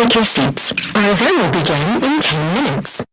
take your seats. Our event will begin in 10 minutes.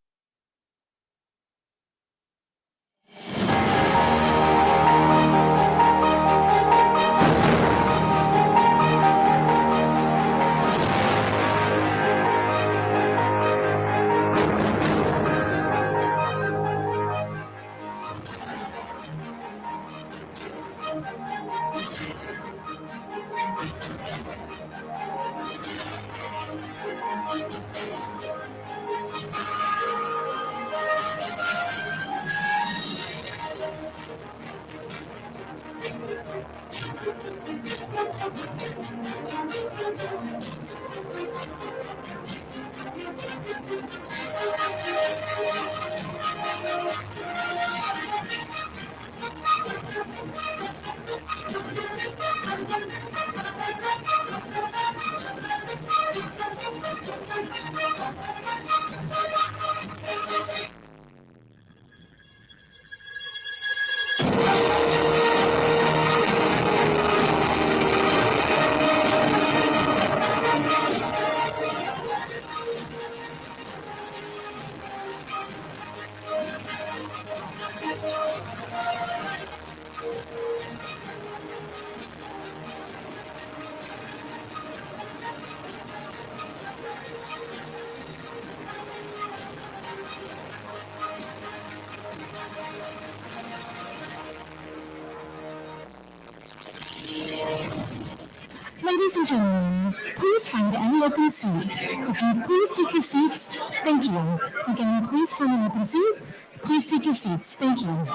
Ladies and gentlemen, please find any open seat. If you please take your seats, thank you. Again, please find an open seat. Please take your seats. Thank you.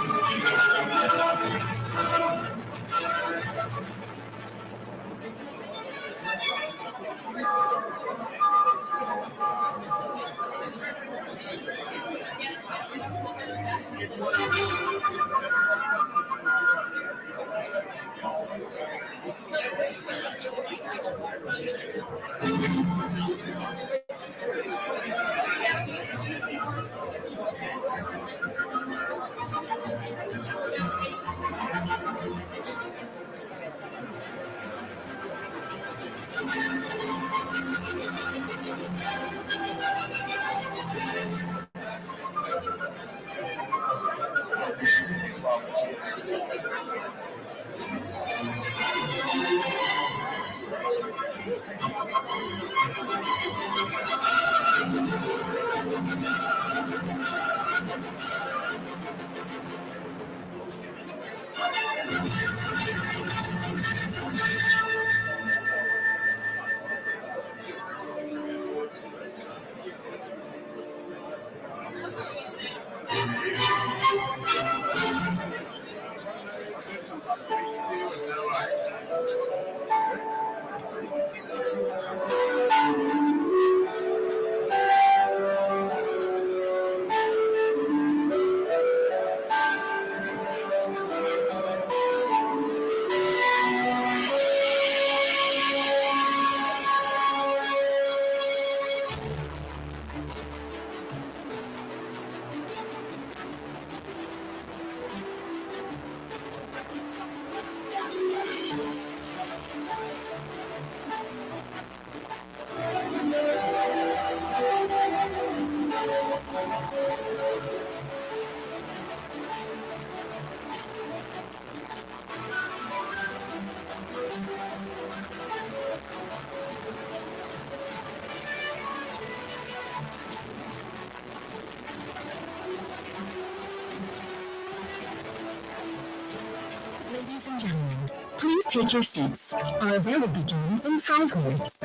Ladies and gentlemen, please take your seats. Our event will begin in 5 minutes.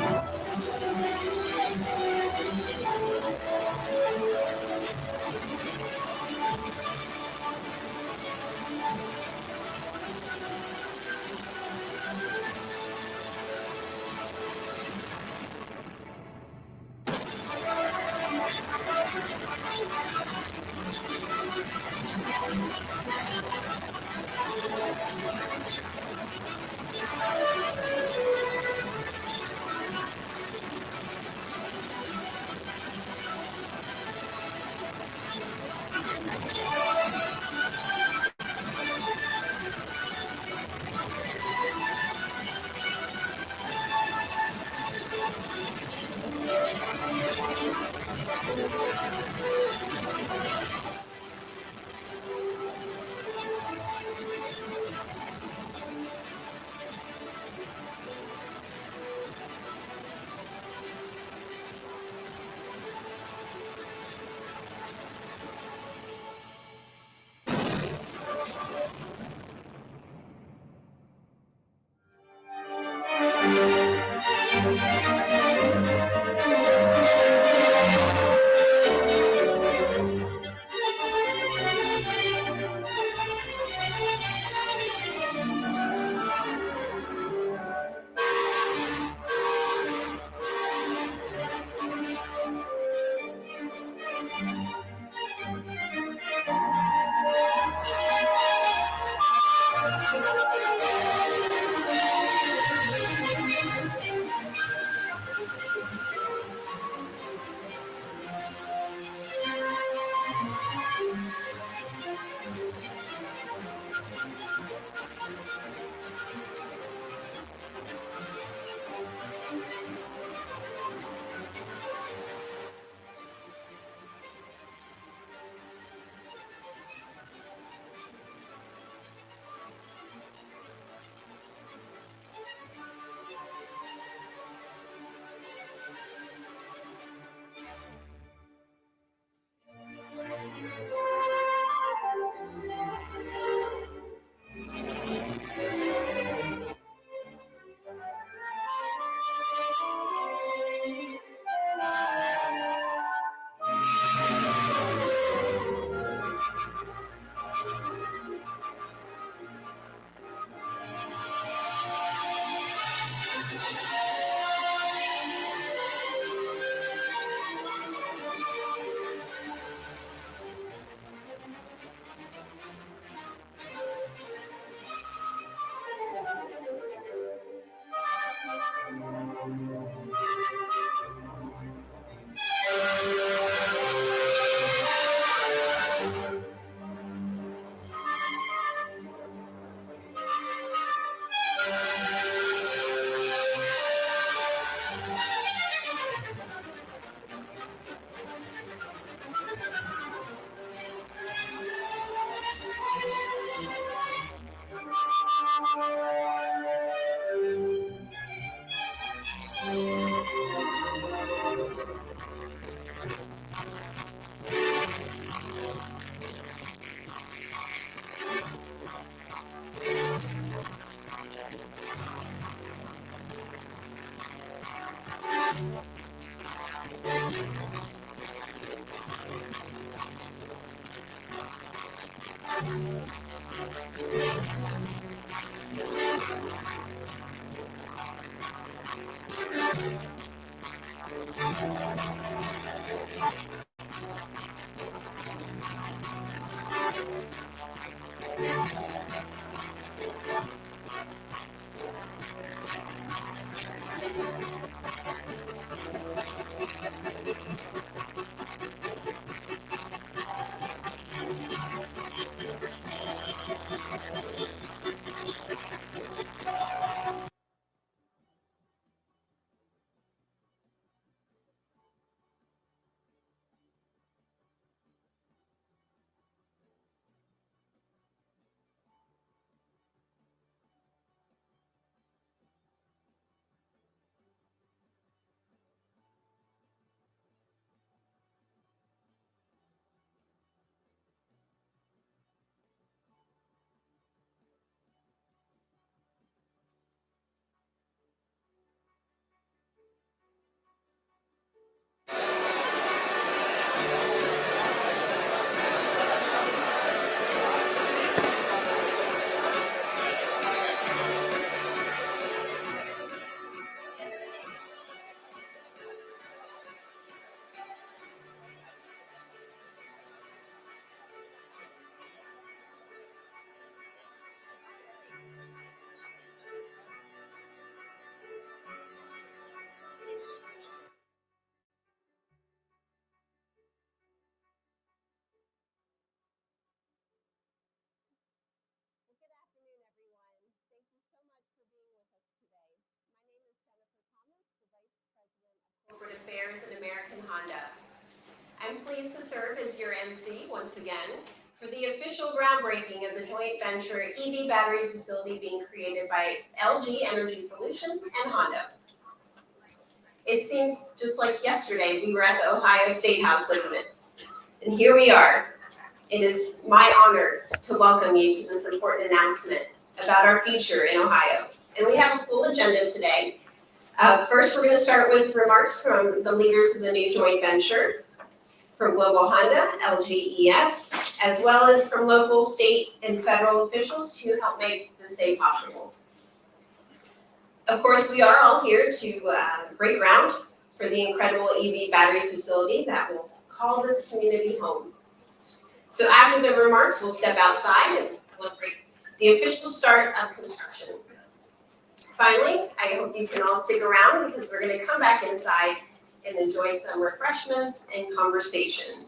Corporate Affairs at American Honda. I'm pleased to serve as your MC once again for the official groundbreaking of the joint venture EV battery facility being created by LG Energy Solution and Honda. It seems just like yesterday we were at the Ohio State House, doesn't it? And here we are. It is my honor to welcome you to this important announcement about our future in Ohio. And we have a full agenda today. First, we're going to start with remarks from the leaders of the new joint venture, from Global Honda, LGES, as well as from local, state, and federal officials who help make this day possible. Of course, we are all here to break ground for the incredible EV battery facility that will call this community home. So after the remarks, we'll step outside and celebrate the official start of construction. Finally, I hope you can all stick around because we're going to come back inside and enjoy some refreshments and conversation.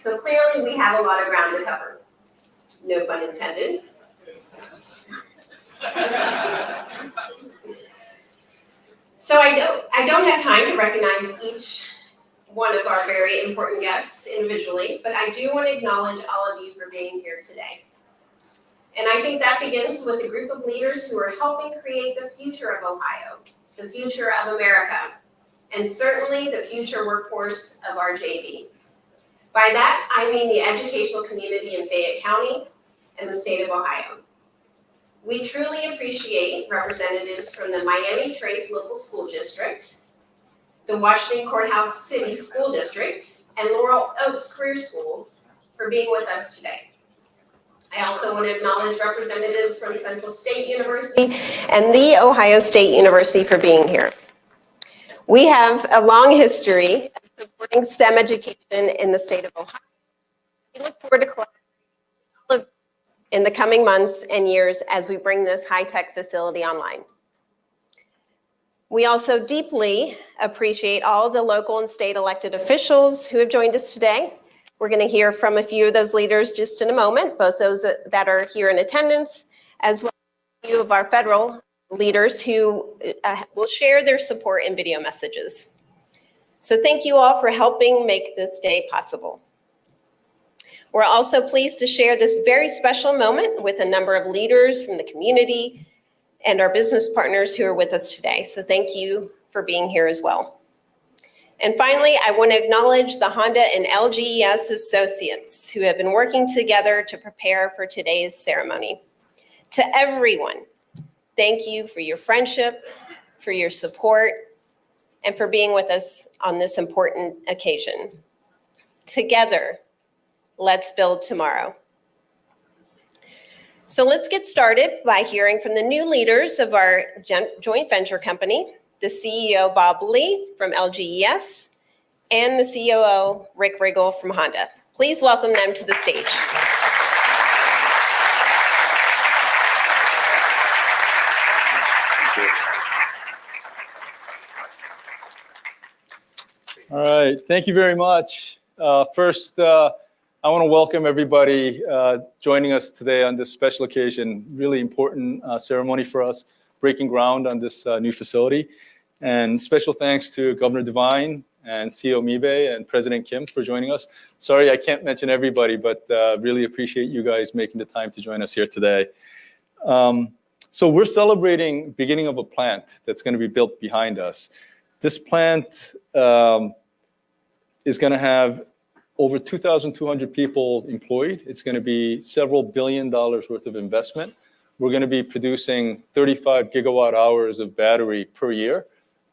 So clearly we have a lot of ground to cover. No pun intended. So I don't have time to recognize each one of our very important guests individually, but I do want to acknowledge all of you for being here today. And I think that begins with a group of leaders who are helping create the future of Ohio, the future of America, and certainly the future workforce of our JV. By that, I mean the educational community in Fayette County and the state of Ohio. We truly appreciate representatives from the Miami Trace Local School District, the Washington Courthouse City School District, and Laurel Oaks Career Schools for being with us today. I also want to acknowledge representatives from Central State University and the Ohio State University for being here. We have a long history of supporting STEM education in the state of Ohio. We look forward to collaborating in the coming months and years as we bring this high-tech facility online. We also deeply appreciate all the local and state elected officials who have joined us today. We're going to hear from a few of those leaders just in a moment, both those that are here in attendance, as well as a few of our federal leaders who will share their support in video messages. So thank you all for helping make this day possible. We're also pleased to share this very special moment with a number of leaders from the community and our business partners who are with us today. So thank you for being here as well. And finally, I want to acknowledge the Honda and LGES associates who have been working together to prepare for today's ceremony. To everyone, thank you for your friendship, for your support, and for being with us on this important occasion. Together, let's build tomorrow. So let's get started by hearing from the new leaders of our joint venture company, the CEO, Bob Lee from LGES, and the COO, Rick Riggle from Honda. Please welcome them to the stage. All right, thank you very much. First, I want to welcome everybody joining us today on this special occasion. Really important ceremony for us, breaking ground on this new facility. And special thanks to Governor DeWine and CEO Mibe and President Kim for joining us. Sorry, I can't mention everybody, but really appreciate you guys making the time to join us here today. So we're celebrating beginning of a plant that's going to be built behind us. This plant is going to have over 2,200 people employed. It's going to be several $1 billion worth of investment. We're going to be producing 35 gigawatt hours of battery per year.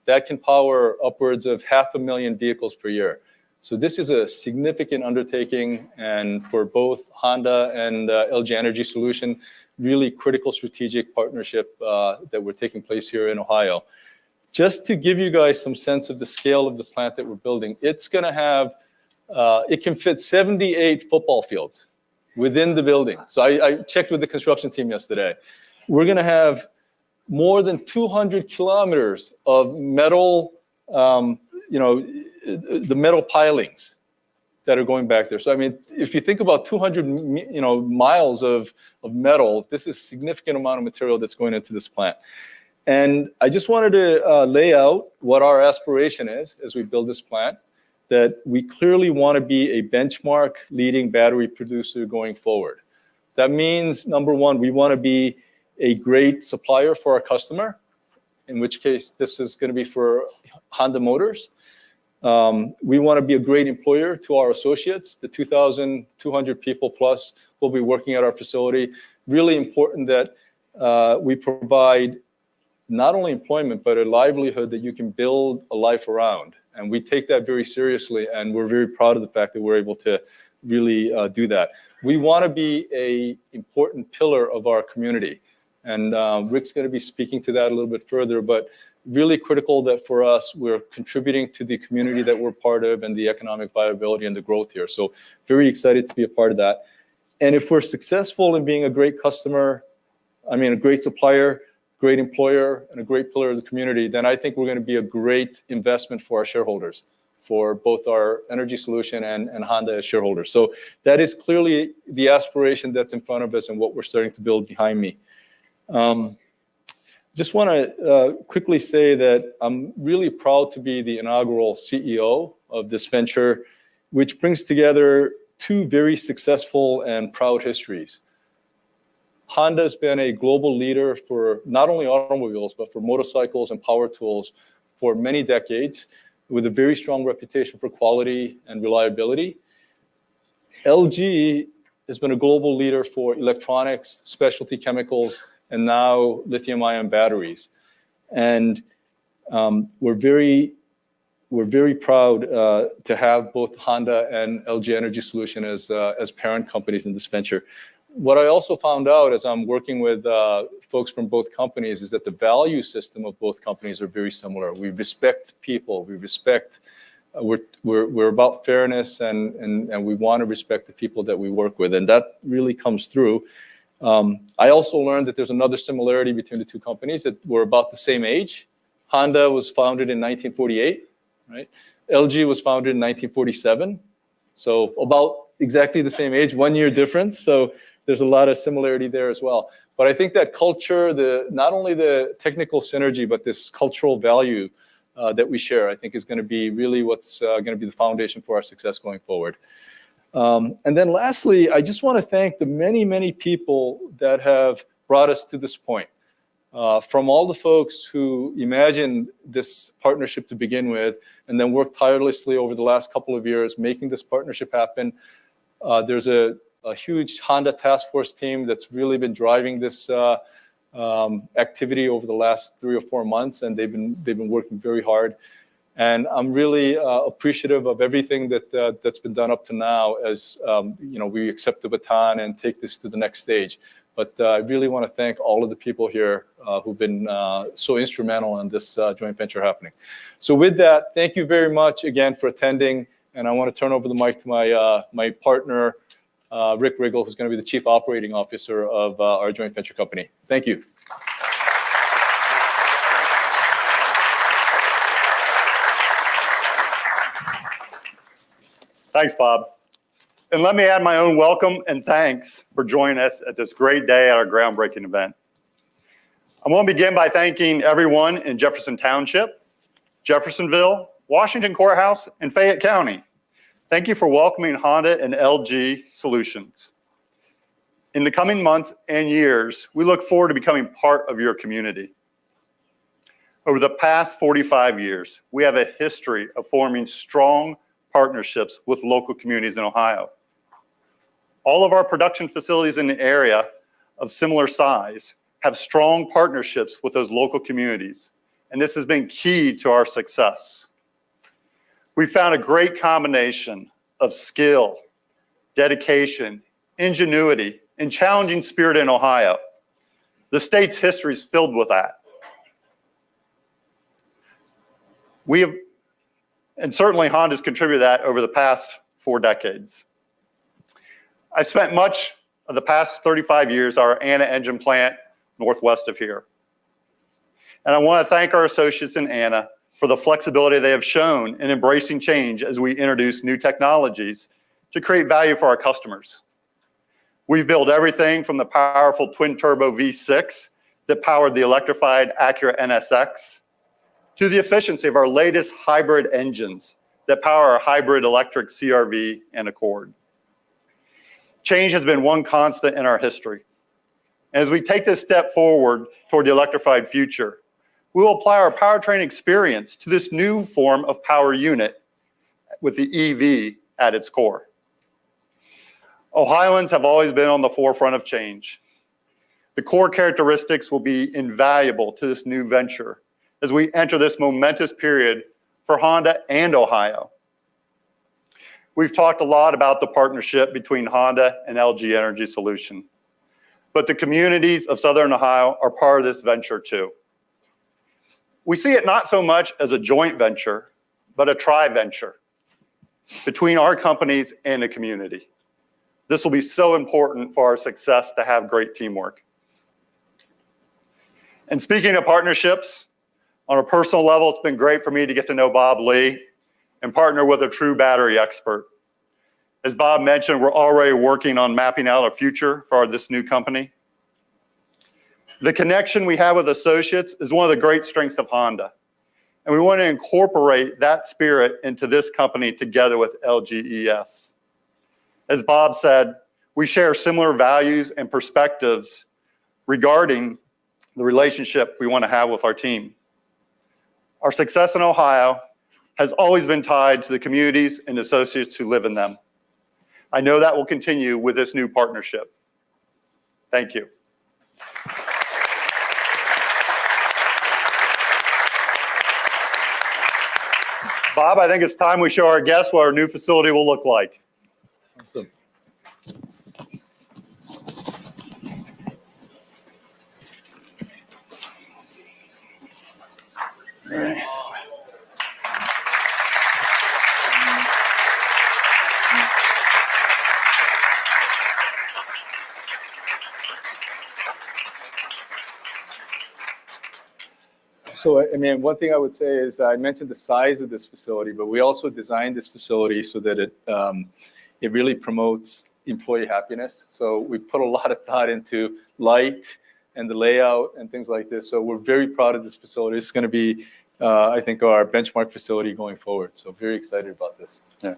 That can power upwards of 500,000 vehicles per year. So this is a significant undertaking, and for both Honda and LG Energy Solution, really critical strategic partnership that we're taking place here in Ohio. Just to give you guys some sense of the scale of the plant that we're building, it's going to have it can fit 78 football fields within the building. So I checked with the construction team yesterday. We're going to have more than 200 kilometers of metal, the metal pilings that are going back there. So, I mean, if you think about 200, miles of metal, this is a significant amount of material that's going into this plant. And I just wanted to lay out what our aspiration is as we build this plant, that we clearly want to be a benchmark leading battery producer going forward. That means, number one, we want to be a great supplier for our customer, in which case this is going to be for Honda Motors. We want to be a great employer to our associates, the 2,200 people plus will be working at our facility. Really important that we provide not only employment, but a livelihood that you can build a life around. And we take that very seriously, and we're very proud of the fact that we're able to really do that. We want to be an important pillar of our community. And Rick's going to be speaking to that a little bit further, but really critical that for us, we're contributing to the community that we're part of and the economic viability and the growth here. So very excited to be a part of that. And if we're successful in being a great customer, a great supplier, great employer, and a great pillar of the community, then I think we're going to be a great investment for our shareholders, for both our energy solution and Honda as shareholders. So that is clearly the aspiration that's in front of us and what we're starting to build behind me. Just want to quickly say that I'm really proud to be the inaugural CEO of this venture, which brings together two very successful and proud histories. Honda has been a global leader for not only automobiles, but for motorcycles and power tools for many decades, with a very strong reputation for quality and reliability. LG has been a global leader for electronics, specialty chemicals, and now lithium-ion batteries. And we're very proud to have both Honda and LG Energy Solution as parent companies in this venture. What I also found out as I'm working with folks from both companies is that the value system of both companies are very similar. We respect people. We respect. We're about fairness, and we want to respect the people that we work with, and that really comes through. I also learned that there's another similarity between the two companies, that we're about the same age. Honda was founded in 1948, right? LG was founded in 1947, so about exactly the same age, 1 year difference. So there's a lot of similarity there as well. But I think that culture, not only the technical synergy, but this cultural value that we share, I think is going to be really what's going to be the foundation for our success going forward. And then lastly, I just want to thank the many, many people that have brought us to this point. From all the folks who imagined this partnership to begin with, and then worked tirelessly over the last couple of years making this partnership happen. There's a huge Honda task force team that's really been driving this activity over the last 3 or 4 months, and they've been working very hard. And I'm really appreciative of everything that's been done up to now as we accept the baton and take this to the next stage. But I really want to thank all of the people here who've been so instrumental in this joint venture happening. So with that, thank you very much again for attending. And I want to turn over the mic to my partner, Rick Riggle, who's going to be the Chief Operating Officer of our joint venture company. Thank you. Thanks, Bob. And let me add my own welcome and thanks for joining us at this great day at our groundbreaking event. I want to begin by thanking everyone in Jefferson Township, Jeffersonville, Washington Courthouse, and Fayette County. Thank you for welcoming Honda and LG Solutions. In the coming months and years, we look forward to becoming part of your community. Over the past 45 years, we have a history of forming strong partnerships with local communities in Ohio. All of our production facilities in the area of similar size have strong partnerships with those local communities, and this has been key to our success. We found a great combination of skill, dedication, ingenuity, and challenging spirit in Ohio. The state's history is filled with that. And certainly Honda's contributed that over the past 4 decades. I spent much of the past 35 years at our Anna engine plant northwest of here. And I want to thank our associates in Anna for the flexibility they have shown in embracing change as we introduce new technologies to create value for our customers. We've built everything from the powerful twin-turbo V6 that powered the electrified Acura NSX to the efficiency of our latest hybrid engines that power our hybrid electric CR-V and Accord. Change has been one constant in our history. As we take this step forward toward the electrified future, we will apply our powertrain experience to this new form of power unit with the EV at its core. Ohioans have always been on the forefront of change. The core characteristics will be invaluable to this new venture as we enter this momentous period for Honda and Ohio. We've talked a lot about the partnership between Honda and LG Energy Solution, but the communities of Southern Ohio are part of this venture too. We see it not so much as a joint venture, but a tri-venture between our companies and the community. This will be so important for our success to have great teamwork. And speaking of partnerships, on a personal level, it's been great for me to get to know Bob Lee and partner with a true battery expert. As Bob mentioned, we're already working on mapping out a future for this new company. The connection we have with associates is one of the great strengths of Honda, and we want to incorporate that spirit into this company together with LGES. As Bob said, we share similar values and perspectives regarding the relationship we want to have with our team. Our success in Ohio has always been tied to the communities and associates who live in them. I know that will continue with this new partnership. Thank you. Bob, I think it's time we show our guests what our new facility will look like. Awesome. All right. So, I mean, one thing I would say is I mentioned the size of this facility, but we also designed this facility so that it really promotes employee happiness. So we put a lot of thought into light and the layout and things like this. So we're very proud of this facility. It's going to be, I think, our benchmark facility going forward. So very excited about this. Yeah.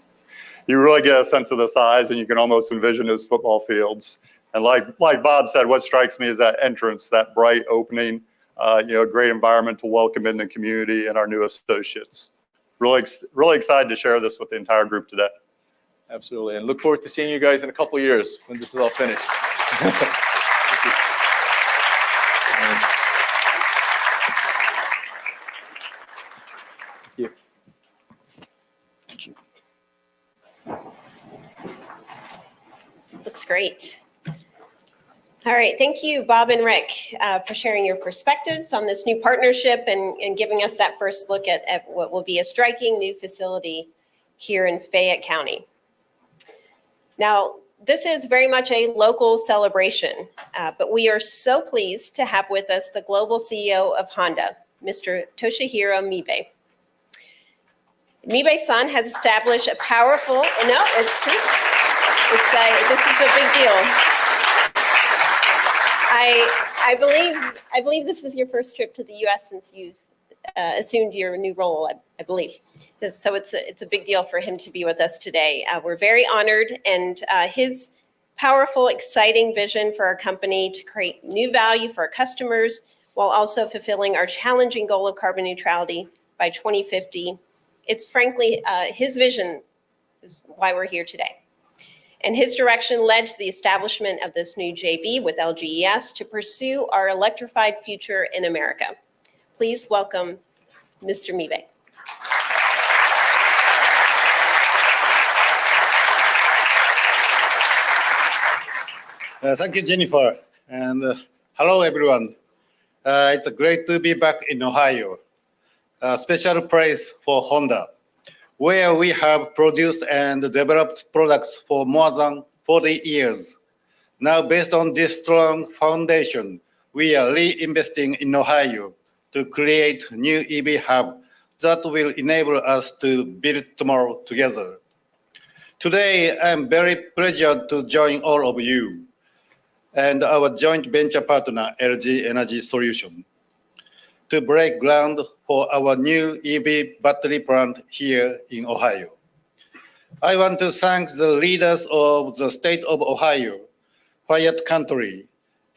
You really get a sense of the size, and you can almost envision those football fields. And like Bob said, what strikes me is that entrance, that bright opening, a great environment to welcome in the community and our new associates. Really excited to share this with the entire group today. Absolutely, and look forward to seeing you guys in a couple of years when this is all finished. Thank you. Thank you. Looks great. All right, thank you, Bob and Rick, for sharing your perspectives on this new partnership and giving us that first look at what will be a striking new facility here in Fayette County. Now, this is very much a local celebration, but we are so pleased to have with us the global CEO of Honda, Mr. Toshihiro Mibe. Mibe-san has established a powerful, no, it's true. This is a big deal. I believe this is your first trip to the U.S. since you've assumed your new role, I believe. So it's a big deal for him to be with us today. We're very honored, and his powerful, exciting vision for our company to create new value for our customers while also fulfilling our challenging goal of carbon neutrality by 2050. It's frankly, his vision is why we're here today. And his direction led to the establishment of this new JV with LGES to pursue our electrified future in America. Please welcome Mr. Mibe. Thank you, Jennifer. And hello, everyone. It's great to be back in Ohio. A special place for Honda, where we have produced and developed products for more than 40 years. Now, based on this strong foundation, we are reinvesting in Ohio to create new EV hub that will enable us to build tomorrow together. Today, I'm very pleased to join all of you and our joint venture partner, LG Energy Solution, to break ground for our new EV battery plant here in Ohio. I want to thank the leaders of the state of Ohio, Fayette County,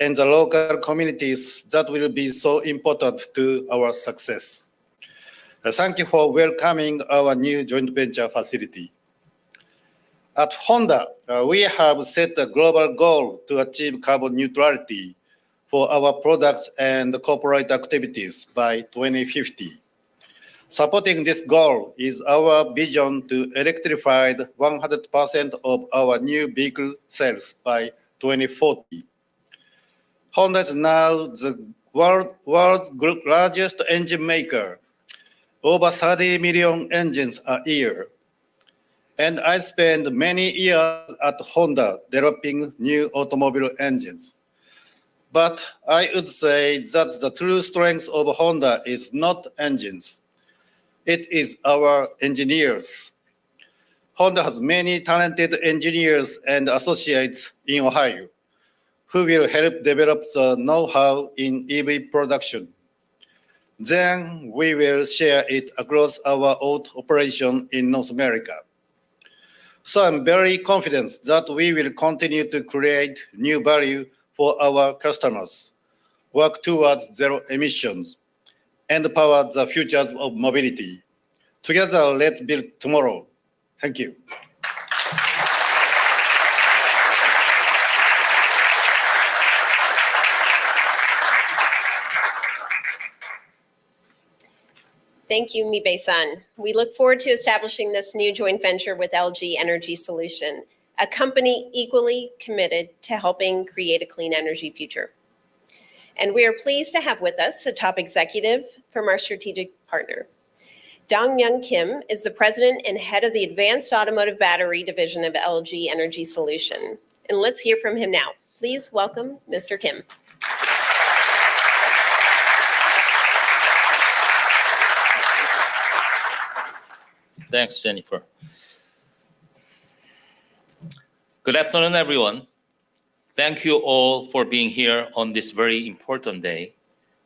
and the local communities that will be so important to our success. Thank you for welcoming our new joint venture facility. At Honda, we have set a global goal to achieve carbon neutrality for our products and corporate activities by 2050. Supporting this goal is our vision to electrify 100% of our new vehicle sales by 2040. Honda is now the world's largest engine maker, over 30 million engines a year. And I spent many years at Honda developing new automobile engines. But I would say that the true strength of Honda is not engines. It is our engineers. Honda has many talented engineers and associates in Ohio who will help develop the know-how in EV production. Then we will share it across our own operation in North America. So I'm very confident that we will continue to create new value for our customers, work towards zero emissions, and power the futures of mobility. Together, let's build tomorrow. Thank you. Thank you, Mibe-san. We look forward to establishing this new joint venture with LG Energy Solution, a company equally committed to helping create a clean energy future. And we are pleased to have with us a top executive from our strategic partner. Dong-Myung Kim is the president and head of the Advanced Automotive Battery Division of LG Energy Solution. And let's hear from him now. Please welcome Mr. Kim. Thanks, Jennifer. Good afternoon, everyone. Thank you all for being here on this very important day.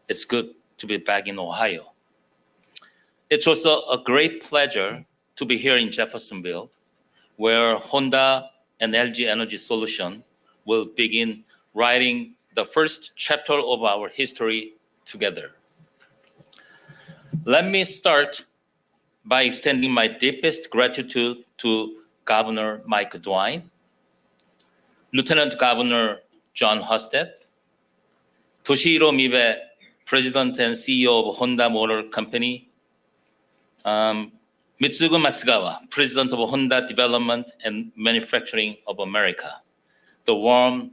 It's good to be back in Ohio. It was a great pleasure to be here in Jeffersonville, where Honda and LG Energy Solution will begin writing the first chapter of our history together. Let me start by extending my deepest gratitude to Governor Mike DeWine, Lieutenant Governor John Husted, Toshihiro Mibe, President and CEO of Honda Motor Company, Mitsugu Matsugawa, President of Honda Development and Manufacturing of America. The warm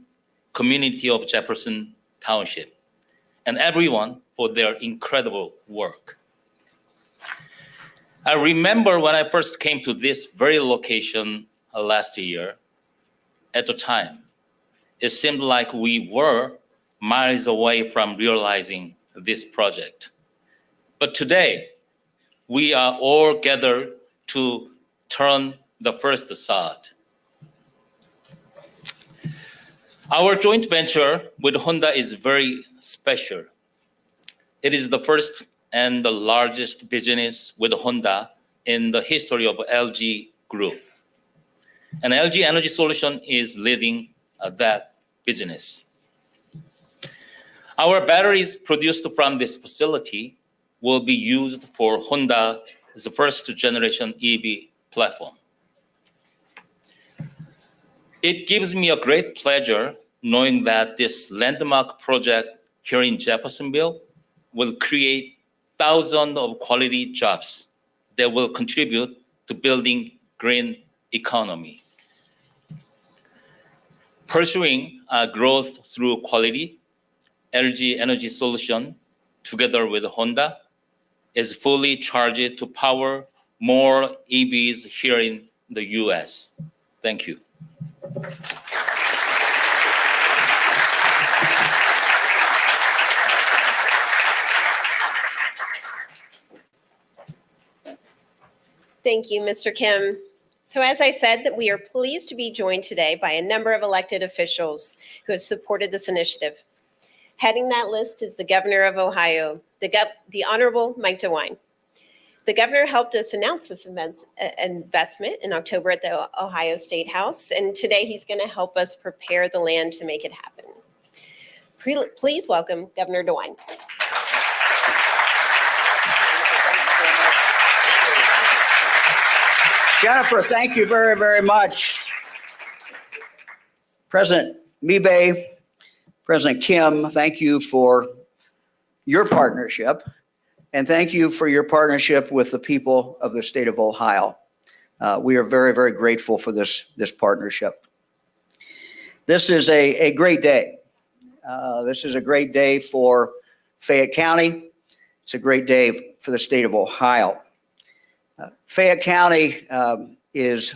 community of Jefferson Township, and everyone for their incredible work. I remember when I first came to this very location last year. At the time, it seemed like we were miles away from realizing this project. But today, we are all gathered to turn the first sod. Our joint venture with Honda is very special. It is the first and the largest business with Honda in the history of LG Group. And LG Energy Solution is leading that business. Our batteries produced from this facility will be used for Honda's first generation EV platform. It gives me a great pleasure knowing that this landmark project here in Jeffersonville will create thousands of quality jobs that will contribute to building green economy. Pursuing growth through quality, LG Energy Solution, together with Honda, is fully charged to power more EVs here in the US. Thank you. Thank you, Mr. Kim. So as I said, that we are pleased to be joined today by a number of elected officials who have supported this initiative. Heading that list is the Governor of Ohio, the Honorable Mike DeWine. The governor helped us announce this investment in October at the Ohio State House, and today he's going to help us prepare the land to make it happen. Please welcome Governor DeWine. Jennifer, thank you very, very much. President Mibe, President Kim, thank you for your partnership, and thank you for your partnership with the people of the state of Ohio. We are very, very grateful for this partnership. This is a great day. This is a great day for Fayette County. It's a great day for the state of Ohio. Fayette County is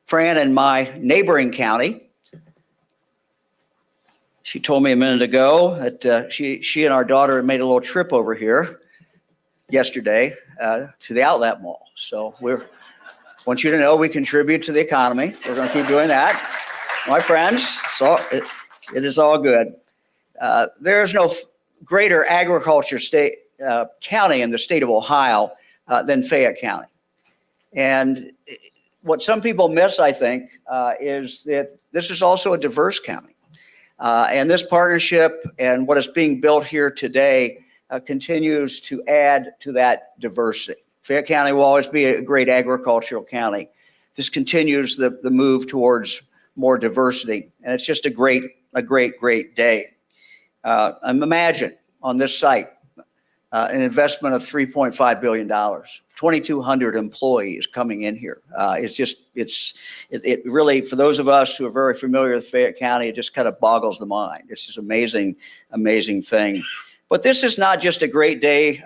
Fran and my neighboring county. She told me a minute ago that she and our daughter made a little trip over here yesterday to the outlet mall. So want you to know we contribute to the economy. We're going to keep doing that, my friends. So it is all good. There is no greater agriculture county in the state of Ohio than Fayette County. And what some people miss, I think, is that this is also a diverse county. And this partnership and what is being built here today continues to add to that diversity. Fayette County will always be a great agricultural county. This continues the move towards more diversity. And it's just a great day. Imagine on this site, an investment of $3.5 billion, 2,200 employees coming in here. It really, for those of us who are very familiar with Fayette County, it just kind of boggles the mind. It's just amazing thing. But this is not just a great day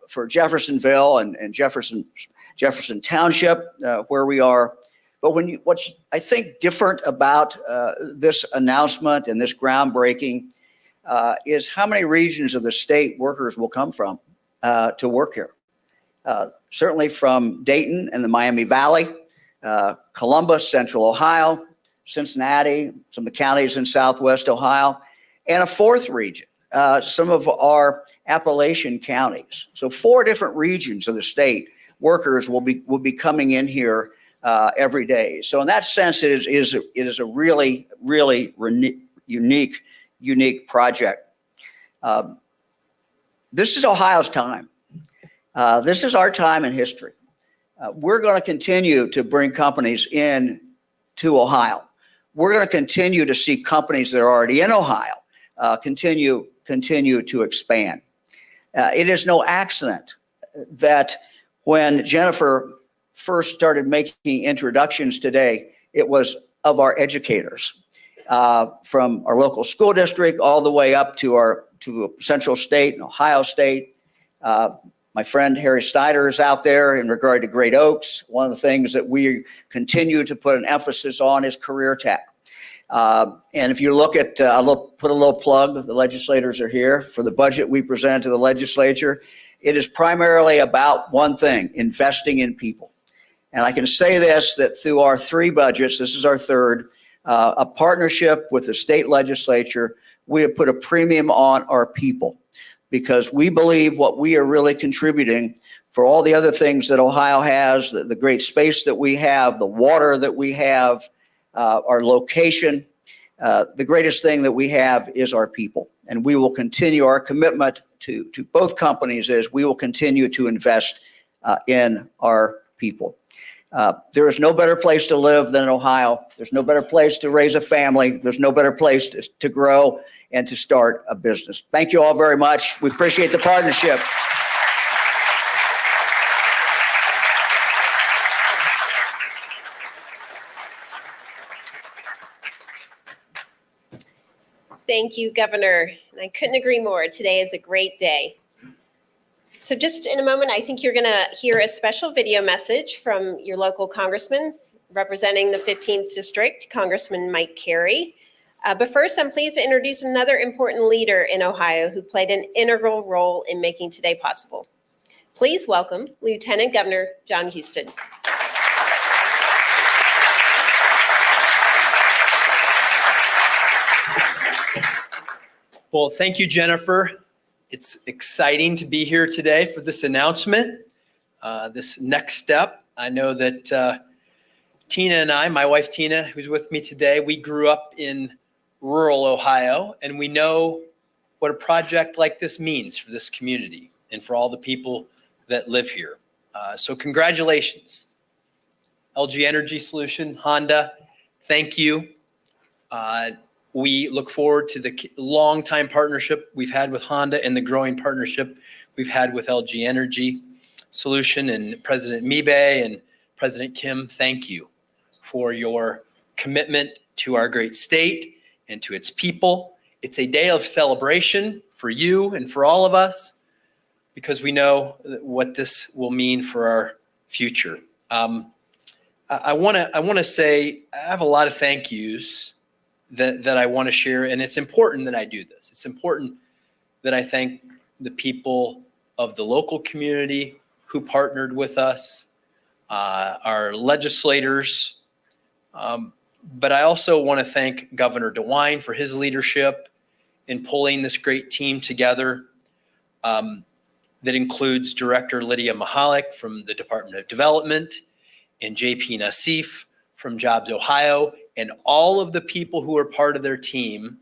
for Jeffersonville and Jefferson Township, where we are. But what's I think different about this announcement and this groundbreaking is how many regions of the state workers will come from to work here. Certainly from Dayton and the Miami Valley, Columbus, Central Ohio, Cincinnati, some of the counties in Southwest Ohio, and a fourth region, some of our Appalachian counties. So 4 different regions of the state, workers will be coming in here every day. So in that sense, it is a really unique project. This is Ohio's time. This is our time in history. We're going to continue to bring companies in to Ohio. We're going to continue to see companies that are already in Ohio continue to expand. It is no accident that when Jennifer first started making introductions today, it was of our educators. from our local school district all the way up to Central State and Ohio State. My friend Harry Snyder is out there in regard to Great Oaks. One of the things that we continue to put an emphasis on is career tech. And if you look at, I'll put a little plug, the legislators are here for the budget we present to the legislature. It is primarily about one thing, investing in people. And I can say this, that through our 3 budgets, this is our 3rd, a partnership with the state legislature, we have put a premium on our people because we believe what we are really contributing for all the other things that Ohio has, the great space that we have, the water that we have, our location, the greatest thing that we have is our people. And we will continue our commitment to both companies is we will continue to invest in our people. There is no better place to live than Ohio. There's no better place to raise a family. There's no better place to grow and to start a business. Thank you all very much. We appreciate the partnership. Thank you, Governor. And I couldn't agree more. Today is a great day. So just in a moment, I think you're going to hear a special video message from your local congressman representing the 15th District, Congressman Mike Carey. But first, I'm pleased to introduce another important leader in Ohio who played an integral role in making today possible. Please welcome Lieutenant Governor John Houston. Well, thank you, Jennifer. It's exciting to be here today for this announcement, this next step. I know that Tina and I, my wife Tina, who's with me today, we grew up in rural Ohio, and we know what a project like this means for this community and for all the people that live here. So congratulations. LG Energy Solution, Honda, thank you. We look forward to the long-time partnership we've had with Honda and the growing partnership we've had with LG Energy Solution. And President Mibe and President Kim, thank you for your commitment to our great state and to its people. It's a day of celebration for you and for all of us because we know what this will mean for our future. I want to say I have a lot of thank yous that I want to share, and it's important that I do this. It's important that I thank the people of the local community who partnered with us, our legislators, but I also want to thank Governor DeWine for his leadership in pulling this great team together that includes Director Lydia Mahalik from the Department of Development and JP Nassif from Jobs Ohio, and all of the people who are part of their team.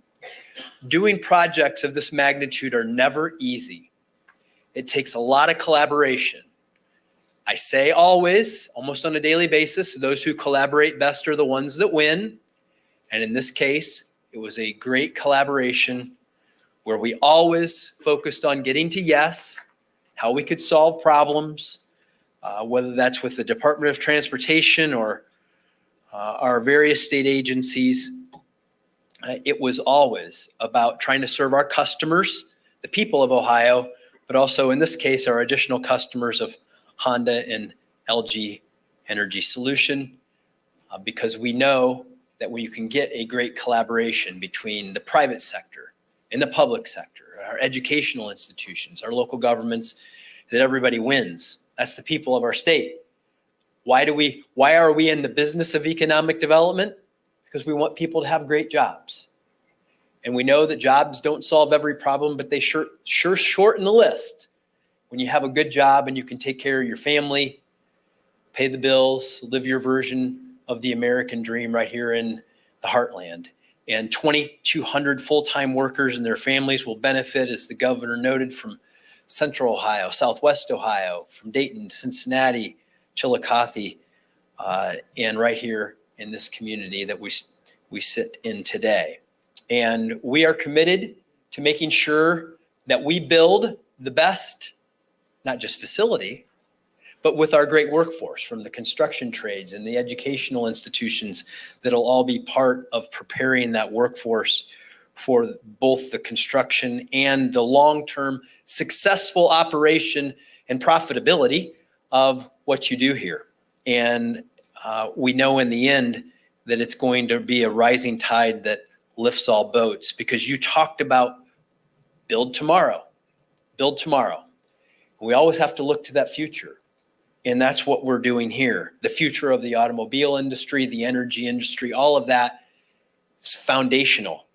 Doing projects of this magnitude are never easy. It takes a lot of collaboration. I say always, almost on a daily basis, those who collaborate best are the ones that win. And in this case, it was a great collaboration where we always focused on getting to yes, how we could solve problems, whether that's with the Department of Transportation or our various state agencies. It was always about trying to serve our customers, the people of Ohio, but also in this case, our additional customers of Honda and LG Energy Solution, because we know that when you can get a great collaboration between the private sector and the public sector, our educational institutions, our local governments, that everybody wins. That's the people of our state. Why are we in the business of economic development? Because we want people to have great jobs. And we know that jobs don't solve every problem, but they sure shorten the list. When you have a good job and you can take care of your family, pay the bills, live your version of the American dream right here in the heartland. And 2,200 full-time workers and their families will benefit, as the governor noted, from Central Ohio, Southwest Ohio, from Dayton, Cincinnati, Chillicothe, and right here in this community that we sit in today. And we are committed to making sure that we build the best, not just facility, but with our great workforce from the construction trades and the educational institutions that'll all be part of preparing that workforce for both the construction and the long-term successful operation and profitability of what you do here. And we know in the end that it's going to be a rising tide that lifts all boats, because you talked about build tomorrow, build tomorrow. We always have to look to that future. And that's what we're doing here. The future of the automobile industry, the energy industry, all of that is foundational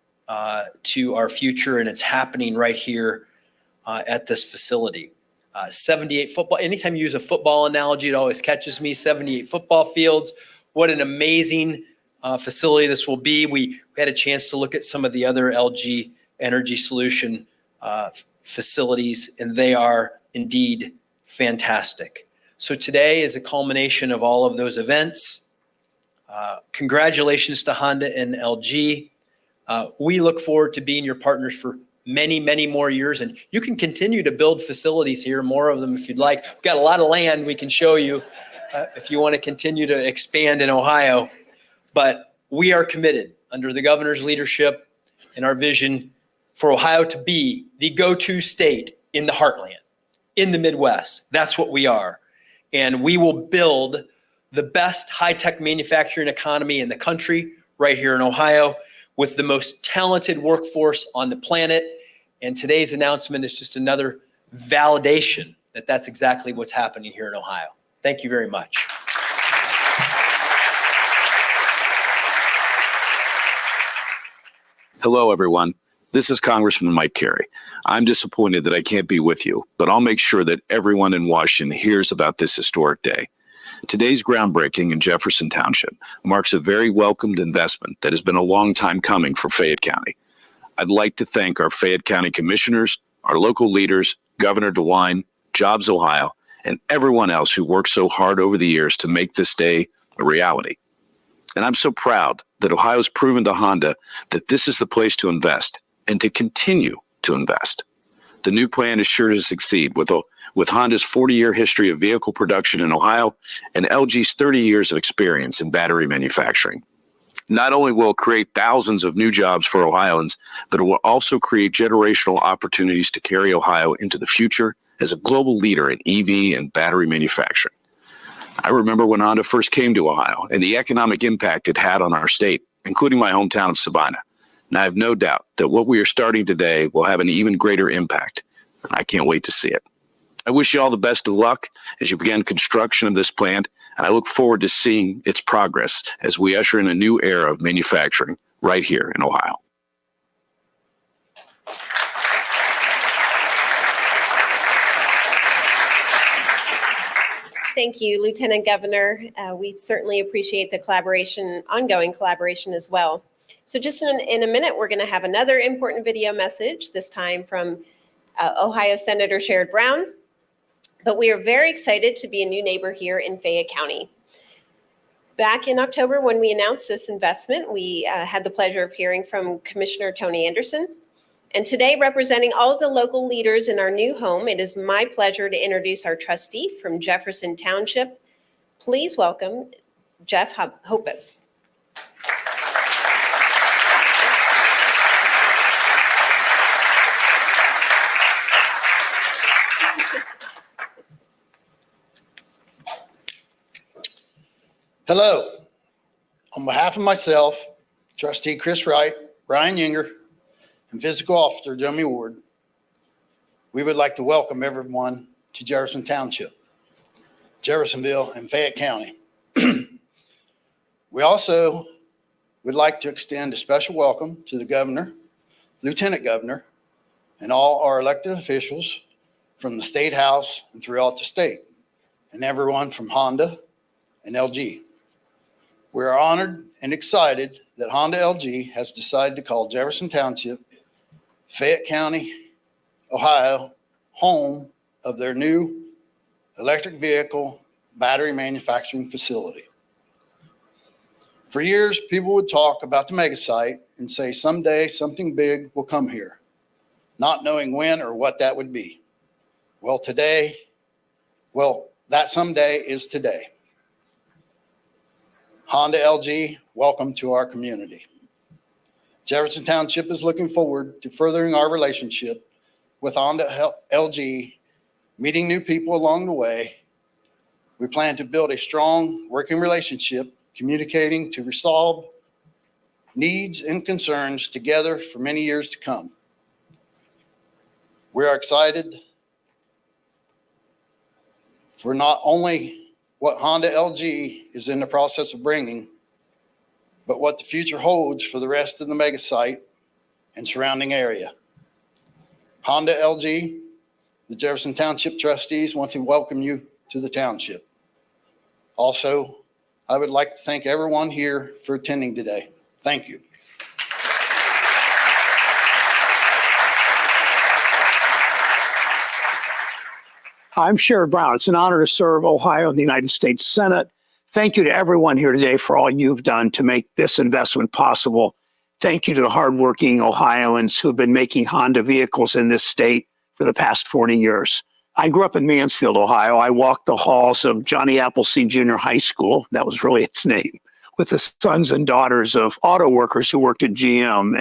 to our future. And it's happening right here at this facility. 78 football, anytime you use a football analogy, it always catches me. 78 football fields. What an amazing facility this will be. We had a chance to look at some of the other LG Energy Solution facilities, and they are indeed fantastic. So today is a culmination of all of those events. Congratulations to Honda and LG. We look forward to being your partners for many, many more years, and you can continue to build facilities here, more of them if you'd like. We've got a lot of land we can show you if you want to continue to expand in Ohio. But we are committed under the governor's leadership and our vision for Ohio to be the go-to state in the heartland, in the Midwest. That's what we are. And we will build the best high-tech manufacturing economy in the country right here in Ohio with the most talented workforce on the planet. And today's announcement is just another validation that that's exactly what's happening here in Ohio. Thank you very much. Hello, everyone. This is Congressman Mike Carey. I'm disappointed that I can't be with you, but I'll make sure that everyone in Washington hears about this historic day. Today's groundbreaking in Jefferson Township marks a very welcomed investment that has been a long time coming for Fayette County. I'd like to thank our Fayette County commissioners, our local leaders, Governor DeWine, Jobs Ohio, and everyone else who worked so hard over the years to make this day a reality. And I'm so proud that Ohio's proven to Honda that this is the place to invest and to continue to invest. The new plan is sure to succeed with Honda's 40-year history of vehicle production in Ohio and LG's 30 years of experience in battery manufacturing. Not only will it create thousands of new jobs for Ohioans, but it will also create generational opportunities to carry Ohio into the future as a global leader in EV and battery manufacturing. I remember when Honda first came to Ohio and the economic impact it had on our state, including my hometown of Sabina. And I have no doubt that what we are starting today will have an even greater impact. And I can't wait to see it. I wish you all the best of luck as you begin construction of this plant, and I look forward to seeing its progress as we usher in a new era of manufacturing right here in Ohio. Thank you, Lieutenant Governor. We certainly appreciate the collaboration, ongoing collaboration as well. So just in a minute, we're going to have another important video message, this time from Ohio Senator Sherrod Brown. But we are very excited to be a new neighbor here in Fayette County. Back in October, when we announced this investment, we had the pleasure of hearing from Commissioner Tony Anderson. And today, representing all of the local leaders in our new home, it is my pleasure to introduce our trustee from Jefferson Township. Please welcome Jeff Hopus. Hello. On behalf of myself, Trustee Chris Wright, Brian Yinger, and Physical Officer Jeremy Ward, we would like to welcome everyone to Jefferson Township, Jeffersonville, and Fayette County. We also would like to extend a special welcome to the Governor, Lieutenant Governor, and all our elected officials from the State House and throughout the state, and everyone from Honda and LG. We are honored and excited that Honda LG has decided to call Jefferson Township, Fayette County, Ohio, home of their new electric vehicle battery manufacturing facility. For years, people would talk about the mega site and say someday something big will come here, not knowing when or what that would be. The That someday is today. Honda LG, welcome to our community. Jefferson Township is looking forward to furthering our relationship with Honda LG, meeting new people along the way. We plan to build a strong working relationship, communicating to resolve needs and concerns together for many years to come. We are excited for not only what Honda LG is in the process of bringing, but what the future holds for the rest of the mega site and surrounding area. Honda LG, the Jefferson Township trustees want to welcome you to the township. Also, I would like to thank everyone here for attending today. Thank you. I'm Sherrod Brown. It's an honor to serve Ohio in the United States Senate. Thank you to everyone here today for all you've done to make this investment possible. Thank you to the hardworking Ohioans who have been making Honda vehicles in this state for the past 40 years. I grew up in Mansfield, Ohio. I walked the halls of Johnny Appleseed Junior High School, that was really its name, with the sons and daughters of auto workers who worked at GM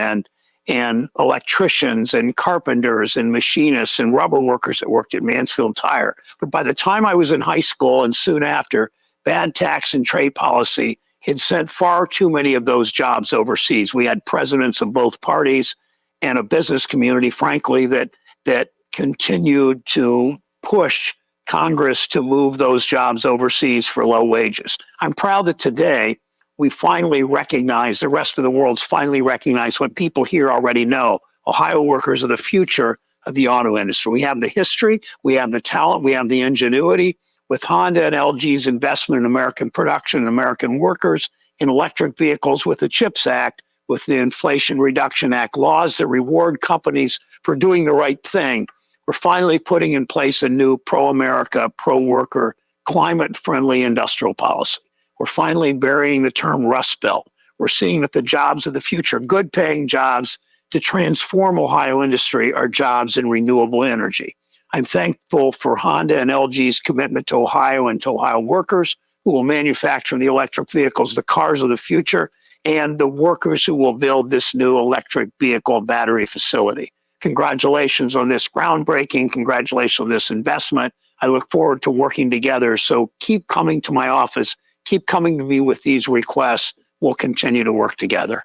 and electricians and carpenters and machinists and rubber workers that worked at Mansfield Tire. But by the time I was in high school and soon after, bad tax and trade policy had sent far too many of those jobs overseas. We had presidents of both parties and a business community, frankly, that continued to push Congress to move those jobs overseas for low wages. I'm proud that today we finally recognize, the rest of the world's finally recognized what people here already know. Ohio workers are the future of the auto industry. We have the history, we have the talent, we have the ingenuity. With Honda and LG's investment in American production and American workers, in electric vehicles, with the CHIPS Act, with the Inflation Reduction Act, laws that reward companies for doing the right thing, we're finally putting in place a new pro-America, pro-worker, climate-friendly industrial policy. We're finally burying the term Rust Belt. We're seeing that the jobs of the future, good-paying jobs to transform Ohio industry, are jobs in renewable energy. I'm thankful for Honda and LG's commitment to Ohio and to Ohio workers who will manufacture the electric vehicles, the cars of the future, and the workers who will build this new electric vehicle battery facility. Congratulations on this groundbreaking. Congratulations on this investment. I look forward to working together. So keep coming to my office. Keep coming to me with these requests. We'll continue to work together.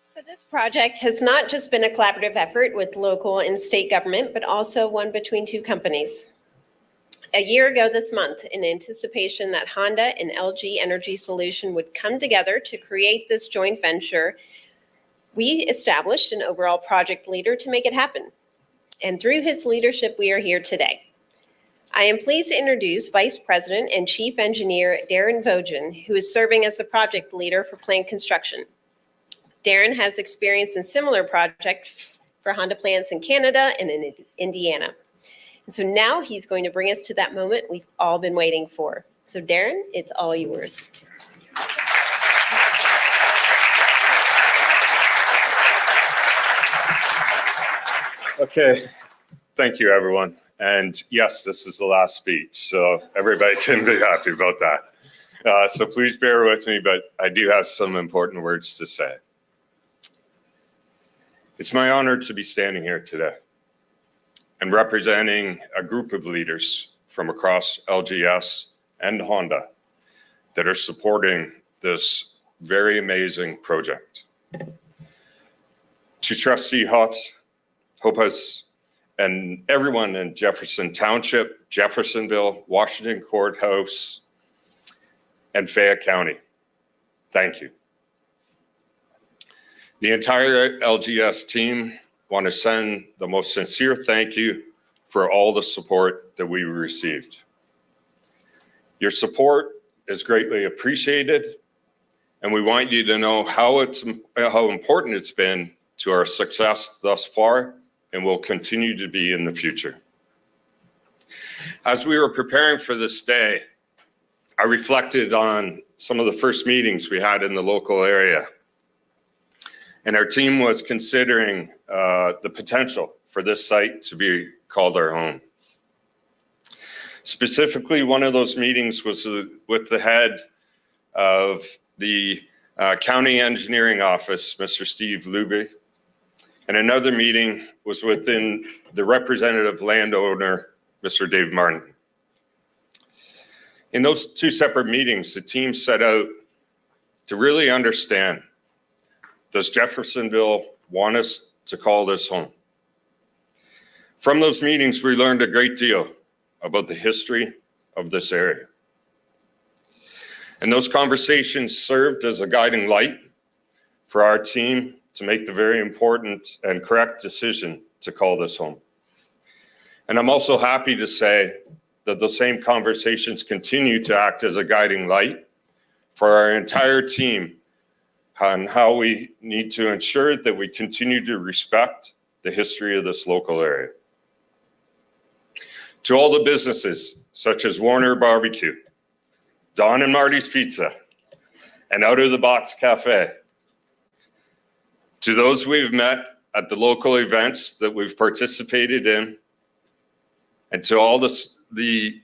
So this project has not just been a collaborative effort with local and state government, but also one between two companies. A year ago this month, in anticipation that Honda and LG Energy Solution would come together to create this joint venture, we established an overall project leader to make it happen. And through his leadership, we are here today. I am pleased to introduce Vice President and Chief Engineer Darren Vogen, who is serving as the project leader for plant construction. Darren has experience in similar projects for Honda plants in Canada and in Indiana. And so now he's going to bring us to that moment we've all been waiting for. So Darren, it's all yours. Okay, thank you, everyone. And yes, this is the last speech, so everybody can be happy about that. So please bear with me, but I do have some important words to say. It's my honor to be standing here today and representing a group of leaders from across LGS and Honda that are supporting this very amazing project. To Trustee Hoppus, and everyone in Jefferson Township, Jeffersonville, Washington Courthouse, and Fayette County, thank you. The entire LGS team want to send the most sincere thank you for all the support that we received. Your support is greatly appreciated, and we want you to know how important it's been to our success thus far and will continue to be in the future. As we were preparing for this day, I reflected on some of the first meetings we had in the local area. And our team was considering the potential for this site to be called our home. Specifically, one of those meetings was with the head of the County Engineering Office, Mr. Steve Luby, and another meeting was within the representative landowner, Mr. Dave Martin. In those two separate meetings, the team set out to really understand, does Jeffersonville want us to call this home? From those meetings, we learned a great deal about the history of this area. And those conversations served as a guiding light for our team to make the very important and correct decision to call this home. And I'm also happy to say that the same conversations continue to act as a guiding light for our entire team on how we need to ensure that we continue to respect the history of this local area. To all the businesses such as Warner Barbecue, Don and Marty's Pizza, and Out of the Box Cafe, to those we've met at the local events that we've participated in, and to all the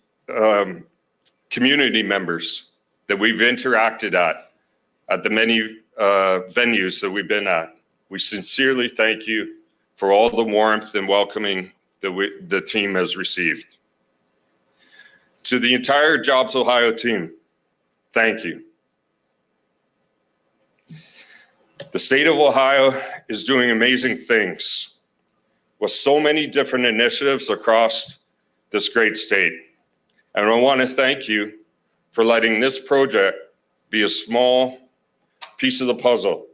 community members that we've interacted at the many venues that we've been at, we sincerely thank you for all the warmth and welcoming that the team has received. To the entire Jobs Ohio team, thank you. The state of Ohio is doing amazing things with so many different initiatives across this great state. And I want to thank you for letting this project be a small piece of the puzzle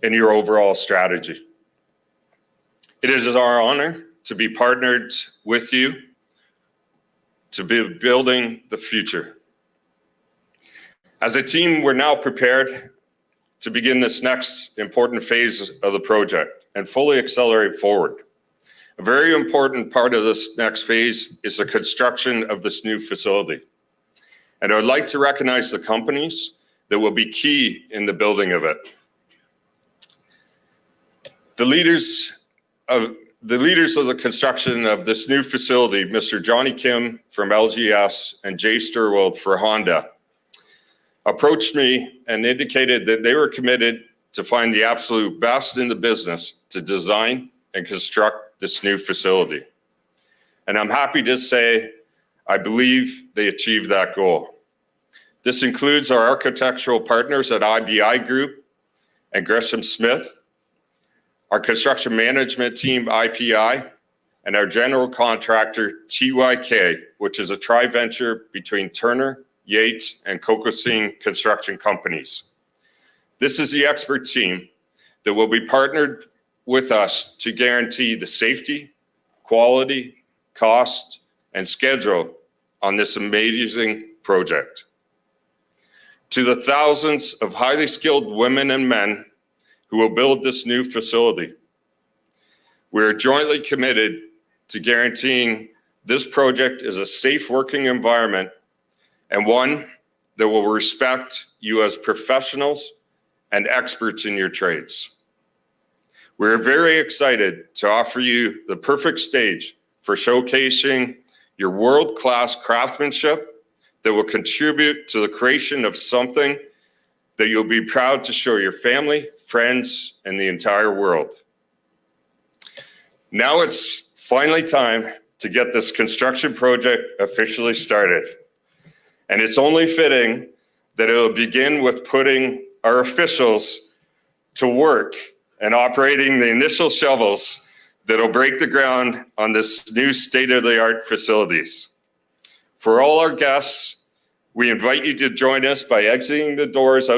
in your overall strategy. It is our honor to be partnered with you to be building the future. As a team, we're now prepared to begin this next important phase of the project and fully accelerate forward. A very important part of this next phase is the construction of this new facility. And I would like to recognize the companies that will be key in the building of it. The leaders of the construction of this new facility, Mr. Johnny Kim from LGS and Jay Sturwald for Honda, approached me and indicated that they were committed to find the absolute best in the business to design and construct this new facility. And I'm happy to say, I believe they achieved that goal. This includes our architectural partners at IBI Group and Gresham Smith, our construction management team, IPI, and our general contractor, TYK, which is a tri-venture between Turner, Yates, and Kokosing construction companies. This is the expert team that will be partnered with us to guarantee the safety, quality, cost, and schedule on this amazing project. To the thousands of highly skilled women and men who will build this new facility, we are jointly committed to guaranteeing this project is a safe working environment and one that will respect you as professionals and experts in your trades. We're very excited to offer you the perfect stage for showcasing your world-class craftsmanship that will contribute to the creation of something that you'll be proud to show your family, friends, and the entire world. Now it's finally time to get this construction project officially started. And it's only fitting that it will begin with putting our officials to work and operating the initial shovels that will break the ground on this new state-of-the-art facilities. For all our guests, we invite you to join us by exiting the doors out